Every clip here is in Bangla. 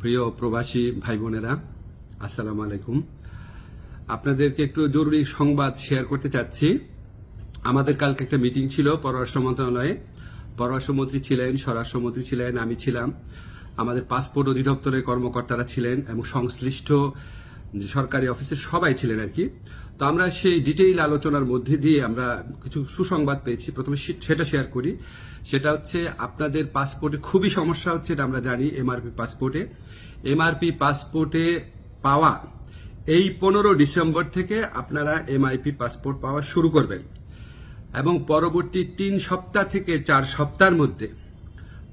প্রিয় প্রবাসী ভাই বোনেরা, আসসালামু আলাইকুম। আপনাদেরকে একটু জরুরি সংবাদ শেয়ার করতে চাচ্ছি। আমাদের কালকে একটা মিটিং ছিল পররাষ্ট্র মন্ত্রণালয়ে। পররাষ্ট্রমন্ত্রী ছিলেন, স্বরাষ্ট্রমন্ত্রী ছিলেন, আমি ছিলাম, আমাদের পাসপোর্ট অধিদপ্তরের কর্মকর্তারা ছিলেন এবং সংশ্লিষ্ট সরকারি অফিসের সবাই ছিলেন আর কি। তো আমরা সেই ডিটেইল আলোচনার মধ্যে দিয়ে আমরা কিছু সুসংবাদ পেয়েছি। প্রথমে সেটা শেয়ার করি। সেটা হচ্ছে আপনাদের পাসপোর্টে খুবই সমস্যা হচ্ছে, এটা আমরা জানি। এমআরপি পাসপোর্টে পাওয়া এই 15 ডিসেম্বর থেকে আপনারা এমআইপি পাসপোর্ট পাওয়া শুরু করবেন এবং পরবর্তী 3 সপ্তাহ থেকে 4 সপ্তাহের মধ্যে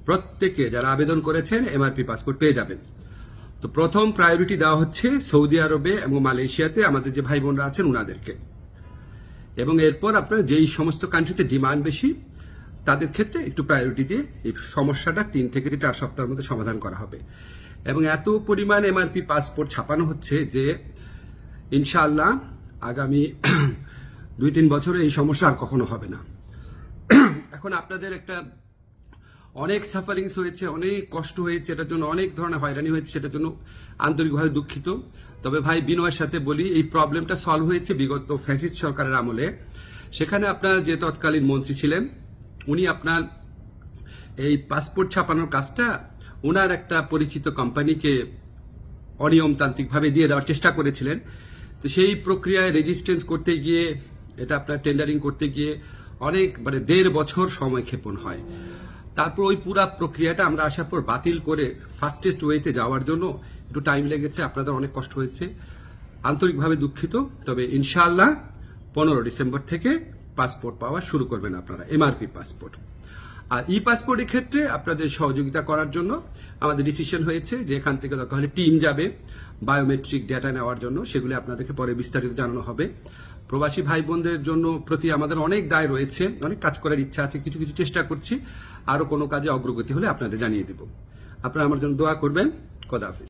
প্রত্যেকে যারা আবেদন করেছেন এমআরপি পাসপোর্ট পেয়ে যাবেন। তো প্রথম প্রায়োরিটি দেওয়া হচ্ছে সৌদি আরবে এবং মালয়েশিয়াতে আমাদের যে ভাই বোনরা আছেন উনাদেরকে, এবং এরপর আপনার যেই সমস্ত কান্ট্রিতে ডিমান্ড বেশি তাদের ক্ষেত্রে একটু প্রায়োরিটি দিয়ে এই সমস্যাটা 3 থেকে 4 সপ্তাহের মধ্যে সমাধান করা হবে। এবং এত পরিমাণ এমআরপি পাসপোর্ট ছাপানো হচ্ছে যে ইনশাআল্লাহ আগামী 2-3 বছরে এই সমস্যা আর কখনো হবে না। এখন আপনাদের একটা অনেক সাফারিংস হয়েছে, অনেক কষ্ট হয়েছে, এটার জন্য অনেক ধরনের হয়রানি হয়েছে, সেটার জন্য আন্তরিকভাবে দুঃখিত। তবে ভাই বিনয়ের সাথে বলি, এই প্রবলেমটা সলভ হয়েছে বিগত ফ্যাসিস্ট সরকারের আমলে। সেখানে আপনার যে তৎকালীন মন্ত্রী ছিলেন উনি আপনার এই পাসপোর্ট ছাপানোর কাজটা ওনার একটা পরিচিত কোম্পানিকে অনিয়মতান্ত্রিকভাবে দিয়ে দেওয়ার চেষ্টা করেছিলেন। তো সেই প্রক্রিয়ায় রেজিস্ট্রেন্স করতে গিয়ে, এটা আপনার টেন্ডারিং করতে গিয়ে অনেক 1.5 বছর সময় ক্ষেপণ হয়। তারপর ওই পুরা প্রক্রিয়াটা আমরা আসার পর বাতিল করে ফাস্টেস্ট ওয়েতে যাওয়ার জন্য একটু টাইম লেগেছে, আপনাদের অনেক কষ্ট হয়েছে, আন্তরিকভাবে দুঃখিত। তবে ইনশাআল্লাহ 15 ডিসেম্বর থেকে পাসপোর্ট পাওয়া শুরু করবেন আপনারা, এমআরপি পাসপোর্ট। আর ই পাসপোর্টের ক্ষেত্রে আপনাদের সহযোগিতা করার জন্য আমাদের ডিসিশন হয়েছে যে এখান থেকে দরকার হলে টিম যাবে বায়োমেট্রিক ডেটা নেওয়ার জন্য, সেগুলি আপনাদেরকে পরে বিস্তারিত জানানো হবে। প্রবাসী ভাই বোনদের জন্য প্রতি আমাদের অনেক দায় রয়েছে, অনেক কাজ করার ইচ্ছা আছে, কিছু কিছু চেষ্টা করছি। আরো কোনো কাজে অগ্রগতি হলে আপনাদের জানিয়ে দেব। আপনারা আমার জন্য দোয়া করবেন। খোদা হাফেজ।